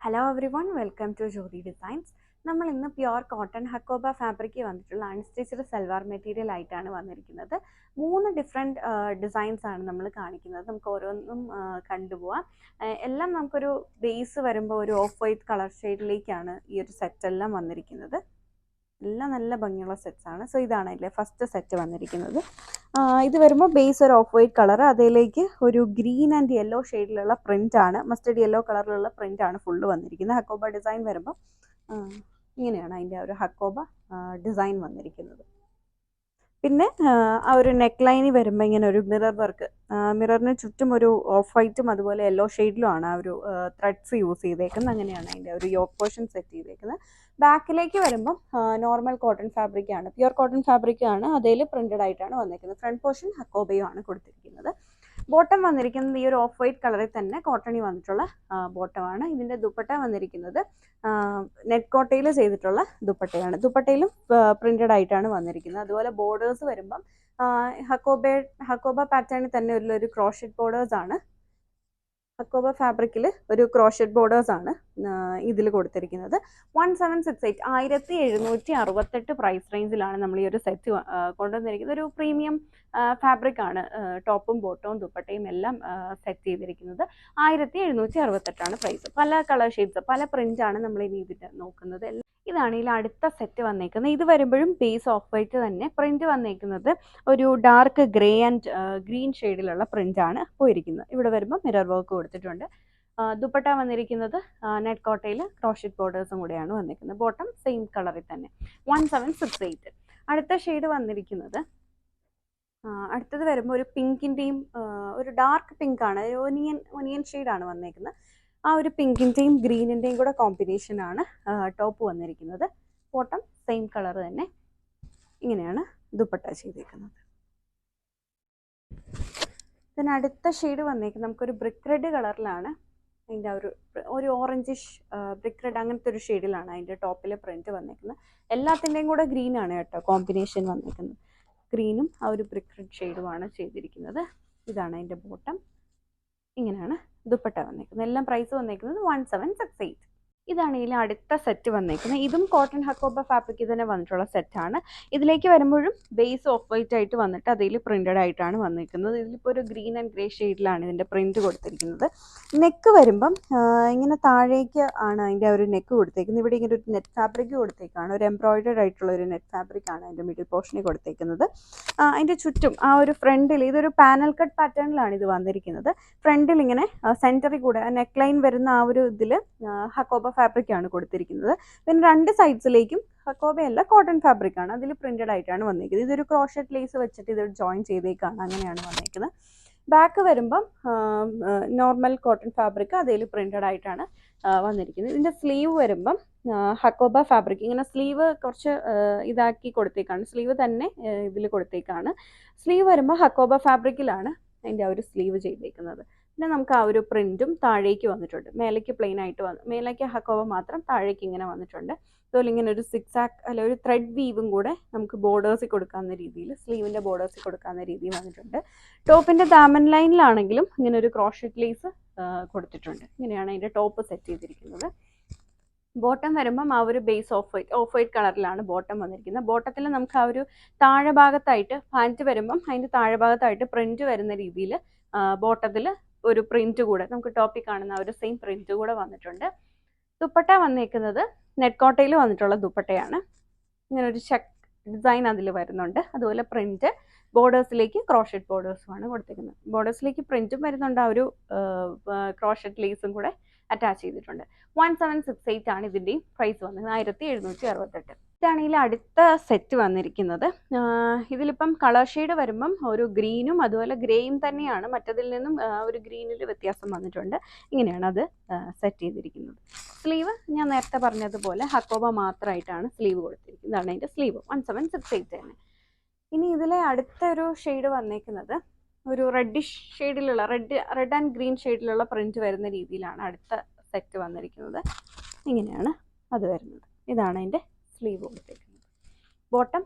Hello everyone, welcome to Jyoti designs. നമ്മൾ ഇന്ന് pure cotton Hakoba fabric വന്നിട്ടുള്ള അൺസ്റ്റിച്ച്ഡ് സൽവാർ മെറ്റീരിയൽ ആയിട്ടാണ് വന്നിരിക്കുന്നത്. 3 ഡിഫറെൻറ്റ് ഡിസൈൻസ് ആണ് നമ്മൾ കാണിക്കുന്നത്. നമുക്ക് ഓരോന്നും കണ്ടുപോവാം. എല്ലാം നമുക്കൊരു ബേസ് വരുമ്പോൾ ഒരു ഓഫ് വൈറ്റ് കളർ ഷെയ്ഡിലേക്കാണ് ഈ ഒരു സെറ്റ് എല്ലാം വന്നിരിക്കുന്നത്. എല്ലാം നല്ല ഭംഗിയുള്ള സെറ്റ്സ് ആണ്. സോ ഇതാണ് അതിലെ ഫസ്റ്റ് സെറ്റ് വന്നിരിക്കുന്നത്. ഇത് വരുമ്പോൾ ബേസ് ഒരു ഓഫ് വൈറ്റ് കളർ, അതിലേക്ക് ഒരു ഗ്രീൻ ആൻഡ് യെല്ലോ ഷെയ്ഡിലുള്ള പ്രിന്റ് ആണ്, മസ്റ്റർഡ് യെല്ലോ കളറിലുള്ള പ്രിന്റ് ആണ് ഫുള്ള് വന്നിരിക്കുന്നത്. ഹക്കോബ ഡിസൈൻ വരുമ്പോൾ ഇങ്ങനെയാണ് അതിൻ്റെ ഒരു ഹക്കോബ ഡിസൈൻ വന്നിരിക്കുന്നത്. പിന്നെ ആ ഒരു നെക്ക് ലൈനിൽ വരുമ്പോൾ ഇങ്ങനെ ഒരു മിറർ വർക്ക്, മിററിന് ചുറ്റും ഒരു ഓഫ് വൈറ്റും അതുപോലെ യെല്ലോ ഷെയ്ഡിലുമാണ് ആ ഒരു ത്രെഡ്സ് യൂസ് ചെയ്തേക്കുന്നത്. അങ്ങനെയാണ് അതിൻ്റെ ഒരു യോക്ക് പോർഷൻ സെറ്റ് ചെയ്തേക്കുന്നത്. ബാക്കിലേക്ക് വരുമ്പം നോർമൽ കോട്ടൺ ഫാബ്രിക് ആണ്, പ്യുവർ കോട്ടൺ ഫാബ്രിക് ആണ്, അതിൽ പ്രിന്റഡ് ആയിട്ടാണ് വന്നിരിക്കുന്നത്. ഫ്രണ്ട് പോർഷൻ ഹക്കോബയും ആണ് കൊടുത്തിരിക്കുന്നത്. ബോട്ടം വന്നിരിക്കുന്നത് ഈ ഒരു ഓഫ് വൈറ്റ് കളറിൽ തന്നെ കോട്ടണിൽ വന്നിട്ടുള്ള ബോട്ടമാണ്. ഇതിൻ്റെ ദുപ്പട്ട വന്നിരിക്കുന്നത് നെറ്റ് കോട്ടയിൽ ചെയ്തിട്ടുള്ള ദുപ്പട്ടയാണ്. ദുപ്പട്ടയിലും പ്രിന്റഡ് ആയിട്ടാണ് വന്നിരിക്കുന്നത്. അതുപോലെ ബോർഡേഴ്സ് വരുമ്പം ഹക്കോബ പാറ്റേണിൽ തന്നെ ഒരു ക്രോഷറ്റ് ബോർഡേഴ്സ് ആണ്. ഹക്കോബ ഫാബ്രിക്കിൽ ഒരു ക്രോഷറ്റ് ബോർഡേഴ്സ് ആണ് ഇതിൽ കൊടുത്തിരിക്കുന്നത്. 1768 1768 പ്രൈസ് റേഞ്ചിലാണ് നമ്മൾ ഈ ഒരു സെറ്റ് കൊണ്ടുവന്നിരിക്കുന്നത്. ഒരു പ്രീമിയം ഫാബ്രിക് ആണ്. ടോപ്പും ബോട്ടവും ദുപ്പട്ടയും എല്ലാം സെറ്റ് ചെയ്തിരിക്കുന്നത്. 1768 പ്രൈസ്. പല കളർ ഷെയ്ഡ്സ്, പല പ്രിന്റ് ആണ് നമ്മൾ ഇനി ഇതിൽ നോക്കുന്നത്. ഇതാണ് ഇതിൽ അടുത്ത സെറ്റ് വന്നേക്കുന്നത്. ഇത് വരുമ്പോഴും ബേസ് ഓഫ് വൈറ്റ് തന്നെ, പ്രിന്റ് വന്നേക്കുന്നത് ഒരു ഡാർക്ക് ഗ്രേ ആൻഡ് ഗ്രീൻ ഷെയ്ഡിലുള്ള പ്രിന്റ് ആണ് പോയിരിക്കുന്നത്. ഇവിടെ വരുമ്പോൾ മിറർ വർക്ക് കൊടുത്തിട്ടുണ്ട്. ദുപ്പട്ട വന്നിരിക്കുന്നത് നെറ്റ് കോട്ടയിൽ ക്രോഷറ്റ് ബോർഡേഴ്സും കൂടെയാണ് വന്നിരിക്കുന്നത്. ബോട്ടം സെയിം കളറിൽ തന്നെ. 1768. അടുത്ത ഷെയ്ഡ് വന്നിരിക്കുന്നത് അടുത്തത് വരുമ്പോൾ ഒരു പിങ്കിൻ്റെയും ഒരു ഡാർക്ക് പിങ്ക് ആണ്, ഒനിയൻ ഷെയ്ഡാണ് വന്നേക്കുന്നത്. ആ ഒരു പിങ്കിൻ്റെയും ഗ്രീനിൻ്റെയും കൂടെ കോമ്പിനേഷൻ ആണ് ടോപ്പ് വന്നിരിക്കുന്നത്. ബോട്ടം സെയിം കളർ തന്നെ. ഇങ്ങനെയാണ് ദുപ്പട്ട ചെയ്തേക്കുന്നത്. പിന്നെ അടുത്ത ഷെയ്ഡ് വന്നേക്കുന്നത് നമുക്കൊരു ബ്രിക്ക് റെഡ് കളറിലാണ്. അതിൻ്റെ ഒരു ഓറഞ്ചിഷ് ബ്രിക്ക് റെഡ് അങ്ങനത്തെ ഒരു ഷെയ്ഡിലാണ് അതിൻ്റെ ടോപ്പിലെ പ്രിന്റ് വന്നേക്കുന്നത്. എല്ലാത്തിൻ്റെയും കൂടെ ഗ്രീൻ ആണ് കേട്ടോ കോമ്പിനേഷൻ വന്നേക്കുന്നത്. ഗ്രീനും ആ ഒരു ബ്രിക്ക് റെഡ് ഷെയ്ഡുമാണ് ചെയ്തിരിക്കുന്നത്. ഇതാണ് അതിൻ്റെ ബോട്ടം. ഇങ്ങനെയാണ് ദുപ്പട്ട വന്നേക്കുന്നത്. എല്ലാം പ്രൈസ് വന്നേക്കുന്നത് 1768. ഇതാണ് ഇതിൽ അടുത്ത സെറ്റ് വന്നേക്കുന്നത്. ഇതും കോട്ടൺ ഹക്കോബ ഫാബ്രിക്കിൽ തന്നെ വന്നിട്ടുള്ള സെറ്റാണ്. ഇതിലേക്ക് വരുമ്പോഴും ബേസ് ഓഫ് വൈറ്റ് ആയിട്ട് വന്നിട്ട് അതിൽ പ്രിന്റഡ് ആയിട്ടാണ് വന്നിരിക്കുന്നത്. ഇതിലിപ്പോൾ ഒരു ഗ്രീൻ ആൻഡ് ഗ്രേ ഷെയ്ഡിലാണ് ഇതിൻ്റെ പ്രിന്റ് കൊടുത്തിരിക്കുന്നത്. നെക്ക് വരുമ്പം ഇങ്ങനെ താഴേക്ക് ആണ് അതിൻ്റെ ഒരു നെക്ക് കൊടുത്തേക്കുന്നത്. ഇവിടെ ഇങ്ങനെ ഒരു നെറ്റ് ഫാബ്രിക് കൊടുത്തേക്കാണ്, ഒരു എംബ്രോയിഡർഡ് ആയിട്ടുള്ള ഒരു നെറ്റ് ഫാബ്രിക് ആണ് അതിൻ്റെ മിഡിൽ പോർഷനിൽ കൊടുത്തേക്കുന്നത്. അതിൻ്റെ ചുറ്റും ആ ഒരു ഫ്രണ്ടിൽ ഇതൊരു പാനൽ കട്ട് പാറ്റേണിലാണ് ഇത് വന്നിരിക്കുന്നത്. ഫ്രണ്ടിൽ ഇങ്ങനെ സെൻറ്ററിൽ കൂടെ നെക്ക് ലൈൻ വരുന്ന ആ ഒരു ഇതിൽ ഹക്കോബ ഫാബ്രിക് ആണ് കൊടുത്തിരിക്കുന്നത്. പിന്നെ രണ്ട് സൈഡ്സിലേക്കും ഹക്കോബയല്ല കോട്ടൺ ഫാബ്രിക് ആണ്, അതിൽ പ്രിന്റഡ് ആയിട്ടാണ് വന്നിരിക്കുന്നത്. ഇതൊരു ക്രോഷറ്റ് ലേസ് വെച്ചിട്ട് ഇത് ജോയിൻ ചെയ്തേക്കാണ്, അങ്ങനെയാണ് വന്നിരിക്കുന്നത്. ബാക്ക് വരുമ്പം നോർമൽ കോട്ടൺ ഫാബ്രിക്, അതിൽ പ്രിന്റഡ് ആയിട്ടാണ് വന്നിരിക്കുന്നത്. ഇതിൻ്റെ സ്ലീവ് വരുമ്പം ഹക്കോബ ഫാബ്രിക് ഇങ്ങനെ സ്ലീവ് കുറച്ച് ഇതാക്കി കൊടുത്തേക്കാണ്, സ്ലീവ് തന്നെ ഇതിൽ കൊടുത്തേക്കാണ്. സ്ലീവ് വരുമ്പോൾ ഹക്കോബ ഫാബ്രിക്കിലാണ് അതിൻ്റെ ആ ഒരു സ്ലീവ് ചെയ്തേക്കുന്നത്. പിന്നെ നമുക്ക് ആ ഒരു പ്രിന്റും താഴേക്ക് വന്നിട്ടുണ്ട്. മേലേക്ക് പ്ലെയിൻ ആയിട്ട് മേലേക്ക് ഹക്കോബ മാത്രം, താഴേക്ക് ഇങ്ങനെ വന്നിട്ടുണ്ട്. അതുപോലെ ഇങ്ങനെ ഒരു സിക്സാക്ക് അല്ല ഒരു ത്രെഡ് വീവും കൂടെ നമുക്ക് ബോർഡേഴ്സിൽ കൊടുക്കാവുന്ന രീതിയിൽ, സ്ലീവിൻ്റെ ബോർഡേഴ്സിൽ കൊടുക്കാവുന്ന രീതിയിൽ വന്നിട്ടുണ്ട്. ടോപ്പിൻ്റെ ദാമൻ ലൈനിലാണെങ്കിലും ഇങ്ങനെ ഒരു ക്രോഷറ്റ് ലേസ് കൊടുത്തിട്ടുണ്ട്. ഇങ്ങനെയാണ് അതിൻ്റെ ടോപ്പ് സെറ്റ് ചെയ്തിരിക്കുന്നത്. ബോട്ടം വരുമ്പം ആ ഒരു ബേസ് ഓഫ് വൈറ്റ് കളറിലാണ് ബോട്ടം വന്നിരിക്കുന്നത്. ബോട്ടത്തിൽ നമുക്ക് ആ ഒരു താഴെ ഭാഗത്തായിട്ട് പാൻറ്റ് വരുമ്പം അതിൻ്റെ താഴെ ഭാഗത്തായിട്ട് പ്രിന്റ് വരുന്ന രീതിയിൽ ബോട്ടത്തിൽ ഒരു പ്രിന്റ് കൂടെ നമുക്ക് ടോപ്പിൽ കാണുന്ന ഒരു സെയിം പ്രിന്റ് കൂടെ വന്നിട്ടുണ്ട്. ദുപ്പട്ട വന്നേക്കുന്നത് നെറ്റ് കോട്ടയിൽ വന്നിട്ടുള്ള ദുപ്പട്ടയാണ്. ഇങ്ങനെ ഒരു ചെക്ക് ഡിസൈൻ അതിൽ വരുന്നുണ്ട്. അതുപോലെ പ്രിന്റ് ബോർഡേഴ്സിലേക്ക് ക്രോഷറ്റ് ബോർഡേഴ്സുമാണ് കൊടുത്തിരിക്കുന്നത്. ബോർഡേഴ്സിലേക്ക് പ്രിന്റും വരുന്നുണ്ട്, ആ ഒരു ക്രോഷറ്റ് ലേസും കൂടെ അറ്റാച്ച് ചെയ്തിട്ടുണ്ട്. 1768 ആണ് ഇതിൻ്റെയും പ്രൈസ് വന്നത്. 1768. ഇതാണെങ്കിൽ അടുത്ത സെറ്റ് വന്നിരിക്കുന്നത്. ഇതിലിപ്പം കളർ ഷെയ്ഡ് വരുമ്പം ഒരു ഗ്രീനും അതുപോലെ ഗ്രേയും തന്നെയാണ്, മറ്റതിൽ നിന്നും ഒരു ഗ്രീനിൽ വ്യത്യാസം വന്നിട്ടുണ്ട്. ഇങ്ങനെയാണ് അത് സെറ്റ് ചെയ്തിരിക്കുന്നത്. സ്ലീവ് ഞാൻ നേരത്തെ പറഞ്ഞതുപോലെ ഹക്കോബ മാത്രമായിട്ടാണ് സ്ലീവ് കൊടുത്തിരിക്കുന്നത്. ഇതാണ് അതിൻ്റെ സ്ലീവ്. 1768 തന്നെ. ഇനി ഇതിലെ അടുത്തൊരു ഷെയ്ഡ് വന്നേക്കുന്നത് ഒരു റെഡിഷ് ഷെയ്ഡിലുള്ള റെഡ് ആൻഡ് ഗ്രീൻ ഷെയ്ഡിലുള്ള പ്രിന്റ് വരുന്ന രീതിയിലാണ് അടുത്ത സെറ്റ് വന്നിരിക്കുന്നത്. ഇങ്ങനെയാണ് അത് വരുന്നത്. ഇതാണ് അതിൻ്റെ സ്ലീവ് കൊടുത്തേക്കുന്നത്. ബോട്ടം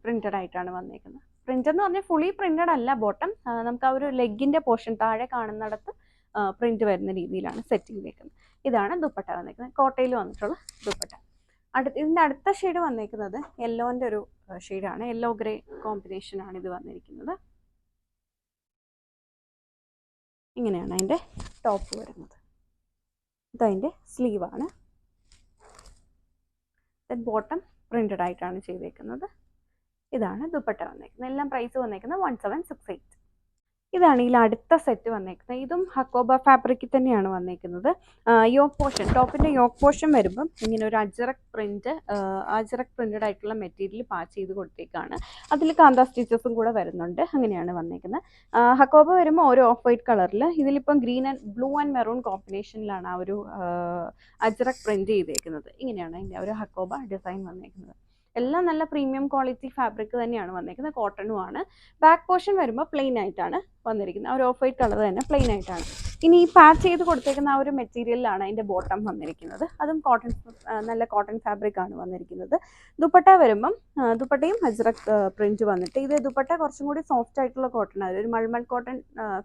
പ്രിന്റഡ് ആയിട്ടാണ് വന്നേക്കുന്നത്. പ്രിന്റ് എന്ന് പറഞ്ഞാൽ ഫുള്ളി പ്രിന്റഡ് അല്ല ബോട്ടം. നമുക്ക് ആ ഒരു ലെഗിൻ്റെ പോർഷൻ താഴെ കാണുന്നിടത്ത് പ്രിന്റ് വരുന്ന രീതിയിലാണ് സെറ്റ് ചെയ്തേക്കുന്നത്. ഇതാണ് ദുപ്പട്ട വന്നേക്കുന്നത്, കോട്ടയിൽ വന്നിട്ടുള്ള ദുപ്പട്ട. ഇതിൻ്റെ അടുത്ത ഷെയ്ഡ് വന്നേക്കുന്നത് യെല്ലോൻ്റെ ഒരു ഷെയ്ഡാണ്, യെല്ലോ ഗ്രേ കോമ്പിനേഷനാണ് ഇത് വന്നിരിക്കുന്നത്. ഇങ്ങനെയാണ് അതിൻ്റെ ടോപ്പ് വരുന്നത്. ഇതതിൻ്റെ സ്ലീവാണ്. ബോട്ടം പ്രിന്റഡ് ആയിട്ടാണ് ചെയ്തേക്കുന്നത്. ഇതാണ് ദുപ്പട്ട വന്നേക്കുന്നത്. എല്ലാം പ്രൈസ് വന്നേക്കുന്നത് 1768. ഇതാണ് ഇതിൽ അടുത്ത സെറ്റ് വന്നേക്കുന്നത്. ഇതും ഹക്കോബ ഫാബ്രിക്കിൽ തന്നെയാണ് വന്നേക്കുന്നത്. യോക്ക് പോർഷൻ, ടോപ്പിൻ്റെ യോക്ക് പോർഷൻ വരുമ്പം ഇങ്ങനെ ഒരു അജ്രക് പ്രിന്റഡ് ആയിട്ടുള്ള മെറ്റീരിയൽ പാച്ച് ചെയ്ത് കൊടുത്തേക്കാണ്. അതിൽ കാന്ത സ്റ്റിച്ചസും കൂടെ വരുന്നുണ്ട്. അങ്ങനെയാണ് വന്നേക്കുന്നത്. ഹക്കോബ വരുമ്പോൾ ഒരു ഓഫ് വൈറ്റ് കളറിൽ, ഇതിലിപ്പം green and blue and maroon കോമ്പിനേഷനിലാണ് ആ ഒരു അജ്രക് പ്രിന്റ് ചെയ്തേക്കുന്നത്. ഇങ്ങനെയാണ് അതിൻ്റെ ഒരു ഹക്കോബ ഡിസൈൻ വന്നേക്കുന്നത്. എല്ലാം നല്ല പ്രീമിയം ക്വാളിറ്റി ഫാബ്രിക് തന്നെയാണ് വന്നിരിക്കുന്നത്, കോട്ടണും ആണ്. ബാക്ക് പോർഷൻ വരുമ്പോൾ പ്ലെയിൻ ആയിട്ടാണ് വന്നിരിക്കുന്നത്, ആ ഒരു ഓഫ് വൈറ്റ് കളർ തന്നെ പ്ലെയിൻ ആയിട്ടാണ്. ഇനി ഈ പാച്ച് ചെയ്ത് കൊടുത്തേക്കുന്ന ആ ഒരു മെറ്റീരിയലിലാണ് അതിൻ്റെ ബോട്ടം വന്നിരിക്കുന്നത്. അതും നല്ല കോട്ടൺ ഫാബ്രിക് ആണ് വന്നിരിക്കുന്നത്. ദുപ്പട്ട വരുമ്പം ദുപ്പട്ടയും അജ്രക് പ്രിന്റ് വന്നിട്ട്, ഇത് ദുപ്പട്ട കുറച്ചും കൂടി സോഫ്റ്റ് ആയിട്ടുള്ള കോട്ടൺ ആണ്, ഒരു മൾമൾ കോട്ടൺ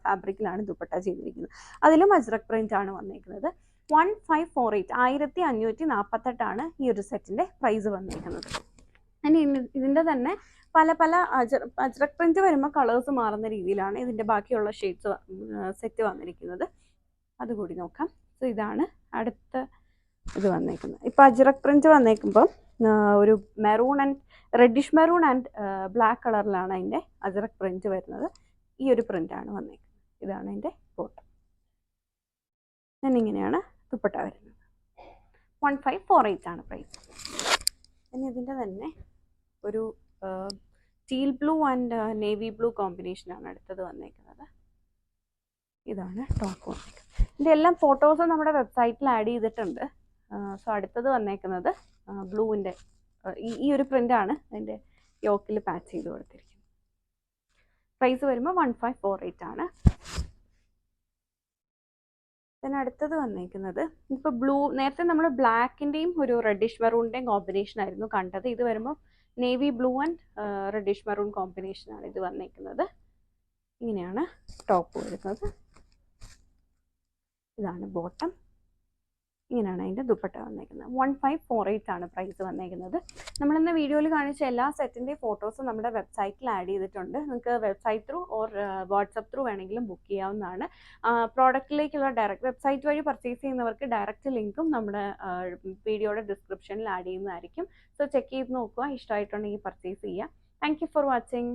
ഫാബ്രിക്കിലാണ് ദുപ്പട്ട ചെയ്തിരിക്കുന്നത്. അതിലും അജ്രക് പ്രിന്റ് ആണ് വന്നിരിക്കുന്നത്. 1548, 1548 ഈ ഒരു സെറ്റിൻ്റെ പ്രൈസ് വന്നിരിക്കുന്നത്. ഇനി ഇതിൻ്റെ തന്നെ പല അജ്രക് പ്രിന്റ് വരുമ്പോൾ കളേഴ്സ് മാറുന്ന രീതിയിലാണ് ഇതിൻ്റെ ബാക്കിയുള്ള ഷെയ്ഡ്സ് സെറ്റ് വന്നിരിക്കുന്നത്. അതുകൂടി നോക്കാം. സോ ഇതാണ് അടുത്ത ഇത് വന്നേക്കുന്നത്. ഇപ്പോൾ അജ്രക് പ്രിന്റ് വന്നേക്കുമ്പോൾ ഒരു maroon and reddish maroon and black കളറിലാണ് അതിൻ്റെ അജ്രക് പ്രിന്റ് വരുന്നത്. ഈ ഒരു പ്രിന്റാണ് വന്നേക്കുന്നത്. ഇതാണ് അതിൻ്റെ ബോട്ടം. ഇങ്ങനെയാണ് ദുപ്പട്ട വരുന്നത്. 1548 പ്രൈസ്. ഇനി ഇതിൻ്റെ തന്നെ ഒരു teal blue and navy blue കോമ്പിനേഷനാണ് അടുത്തത് വന്നേക്കുന്നത്. ഇതാണ് ടോപ്പ് വന്നേക്കുന്നത്. ഇതിൻ്റെ എല്ലാം ഫോട്ടോസ് നമ്മുടെ വെബ്സൈറ്റിൽ ആഡ് ചെയ്തിട്ടുണ്ട്. സോ അടുത്തത് വന്നേക്കുന്നത് ബ്ലൂവിൻ്റെ ഈ ഒരു പ്രിൻ്റാണ് അതിൻ്റെ യോക്കിൽ പാച്ച് ചെയ്ത് കൊടുത്തിരിക്കുന്നത്. പ്രൈസ് വരുമ്പോൾ 1548. പിന്നെ അടുത്തത് വന്നേക്കുന്നത് ഇപ്പോൾ നേരത്തെ നമ്മൾ ബ്ലാക്കിൻ്റെയും ഒരു റെഡിഷ് മെറൂണിൻ്റെയും കോമ്പിനേഷൻ ആയിരുന്നു കണ്ടത്. ഇത് വരുമ്പോൾ navy blue and reddish maroon കോമ്പിനേഷനാണ് ഇത് വന്നേക്കുന്നത്. ഇങ്ങനെയാണ് ടോപ്പ് വരുന്നത്. ഇതാണ് ബോട്ടം. ഇങ്ങനെയാണ് അതിൻ്റെ ദുപ്പട്ട വന്നേക്കുന്നത്. 1548 പ്രൈസ് വന്നേക്കുന്നത്. നമ്മളിന്ന് വീഡിയോയിൽ കാണിച്ച എല്ലാ സെറ്റിൻ്റെയും ഫോട്ടോസും നമ്മുടെ വെബ്സൈറ്റിൽ ആഡ് ചെയ്തിട്ടുണ്ട്. നിങ്ങൾക്ക് website through or WhatsApp through വേണമെങ്കിലും ബുക്ക് ചെയ്യാവുന്നതാണ്. പ്രോഡക്റ്റിലേക്കുള്ള വെബ്സൈറ്റ് വഴി പർച്ചേസ് ചെയ്യുന്നവർക്ക് ഡയറക്റ്റ് ലിങ്കും നമ്മുടെ വീഡിയോയുടെ ഡിസ്ക്രിപ്ഷനിൽ ആഡ് ചെയ്യുന്നതായിരിക്കും. സോ ചെക്ക് ചെയ്ത് നോക്കുക, ഇഷ്ടമായിട്ടുണ്ടെങ്കിൽ പർച്ചേസ് ചെയ്യുക. Thank you for watching.